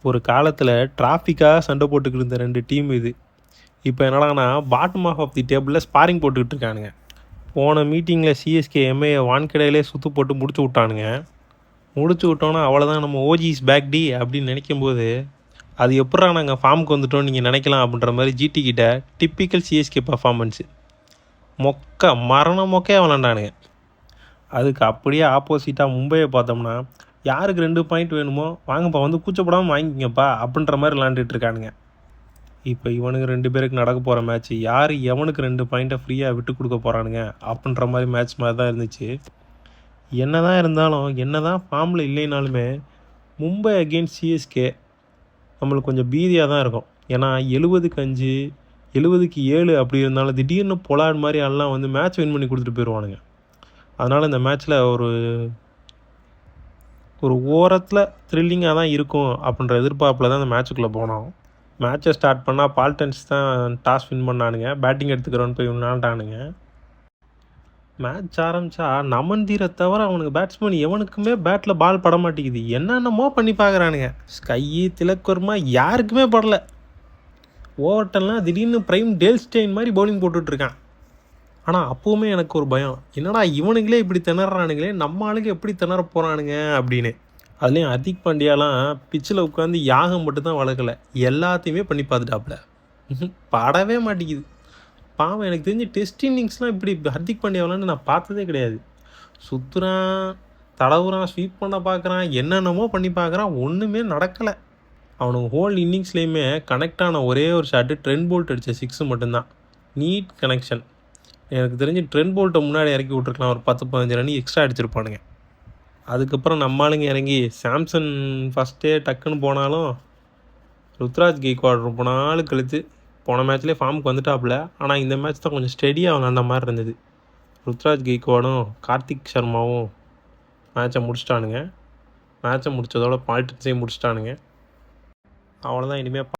ஒரு காலத்தில் டிராஃபிக்காக சண்டை போட்டுக்கிட்டு இருந்த 2 டீம் இது. இப்போ என்னடான்னா பாட்டம் ஆஃப் தி டேபிளில் ஸ்பாரிங் போட்டுக்கிட்டு இருக்கானுங்க. போன மீட்டிங்கில் சிஎஸ்கே எம்ஏயை வான்கடையிலே சுற்று போட்டு முடிச்சு விட்டானுங்க. முடிச்சு விட்டோன்னா அவ்வளோதான், நம்ம ஓஜிஸ் பேக் டி அப்படின்னு நினைக்கும்போது அது எப்படா நாங்கள் ஃபார்முக்கு வந்துட்டோம் நீங்கள் நினைக்கலாம் அப்படின்ற மாதிரி ஜிடி கிட்ட டிப்பிக்கல் சிஎஸ்கே பர்ஃபார்மன்ஸு மரண மொக்கையாக விளாண்டானுங்க. அதுக்கு அப்படியே ஆப்போசிட்டாக மும்பையை பார்த்தோம்னா யாருக்கு 2 பாயிண்ட் வேணுமோ வாங்கப்பா, வந்து கூச்சப்படாமல் வாங்கிக்கிங்கப்பா அப்படின்ற மாதிரி விளாண்டுட்டு இருக்கானுங்க. இப்போ இவனுக்கு 2 பேருக்கு நடக்க போகிற மேட்ச் யார் எவனுக்கு 2 பாயிண்ட்டை ஃப்ரீயாக விட்டு கொடுக்க போகிறானுங்க அப்படின்ற மாதிரி மேட்ச் மாதிரி தான் இருந்துச்சு. என்ன தான் இருந்தாலும், என்ன தான் ஃபார்மில் இல்லைனாலுமே மும்பை அகெயின்ஸ்ட் சிஎஸ்கே நம்மளுக்கு கொஞ்சம் பீதியாக தான் இருக்கும். ஏன்னா 70க்கு 5 70க்கு 7 அப்படி இருந்தாலும் திடீர்னு பொலாட் மாதிரி எல்லாம் வந்து மேட்ச் வின் பண்ணி கொடுத்துட்டு போயிடுவானுங்க. அதனால் இந்த மேட்ச்சில் ஒரு ஓரத்தில் த்ரில்லிங்காக தான் இருக்கும் அப்படின்ற எதிர்பார்ப்பில் தான் இந்த மேட்ச்சுக்குள்ளே போனோம். மேட்சை ஸ்டார்ட் பண்ணால் பால்டன்ஸ் தான் டாஸ் வின் பண்ணானுங்க. பேட்டிங் எடுத்துக்கிறோன்னு போய் விளாண்டானுங்க. மேட்ச் ஆரம்பித்தா நமன்தீரை தவிர அவனுக்கு பேட்ஸ்மேன் எவனுக்குமே பேட்டில் பால் பட மாட்டேங்குது. என்னென்னமோ பண்ணி பார்க்குறானுங்க. ஸ்கையி திலக் யாருக்குமே படலை. ஓவர்டன்லாம் திடீர்னு பிரைம் டேல்ஸ்டெயின் மாதிரி பவுலிங் போட்டுட்ருக்கான். ஆனால் அப்போவுமே எனக்கு ஒரு பயம், என்னடா இவனுங்களே இப்படி திணறானுங்களே, நம்ம ஆளுங்க எப்படி திணற போகிறானுங்க அப்படின்னு. அதுலேயும் ஹர்திக் பாண்டியாலாம் பிச்சில் உட்காந்து யாகம் மட்டும் தான் வளர்க்கலை, எல்லாத்தையுமே பண்ணி பார்த்துட்டாப்புல. படவே மாட்டேங்குது பாவம். எனக்கு தெரிஞ்சு டெஸ்ட் இன்னிங்ஸ்லாம் இப்படி ஹர்திக் பாண்டியாவிலான்னு நான் பார்த்ததே கிடையாது. சுற்றுறான், தடவுறான், ஸ்வீப் பண்ண பார்க்குறான், என்னென்னமோ பண்ணி பார்க்குறான், ஒன்றுமே நடக்கலை. அவனுக்கு ஹோல் இன்னிங்ஸ்லேயுமே கனெக்ட் ஆன ஒரே ஒரு ஷாட்டு ட்ரெண்ட் போல்ட் அடித்த 6 மட்டும்தான். நீட் கனெக்ஷன். எனக்கு தெரிஞ்சு ட்ரெண்ட் போல்ட்டை முன்னாடி இறக்கி விட்ருக்கலாம், ஒரு 10-15 ரன் எக்ஸ்ட்ரா அடிச்சிருப்பானுங்க. அதுக்கப்புறம் நம்ம ஆளுங்க இறங்கி சாம்சன் ஃபஸ்ட்டே டக்குன்னு போனாலும் ருத்ராஜ் கெய்க்வாட் ரொம்ப நாள் கழித்து போன மேட்ச்லேயே ஃபார்முக்கு வந்துட்டாப்புல. ஆனால் இந்த மேட்ச் தான் கொஞ்சம் ஸ்டெடியாக விளாண்ட மாதிரி இருந்தது. ருத்ராஜ் கெய்க்வாடும் கார்த்திக் சர்மாவும் மேட்சை முடிச்சிட்டானுங்க. மேட்சை முடித்ததோட பால்டன்ஸையும் முடிச்சிட்டானுங்க. அவ்வளோதான். இனிமேல்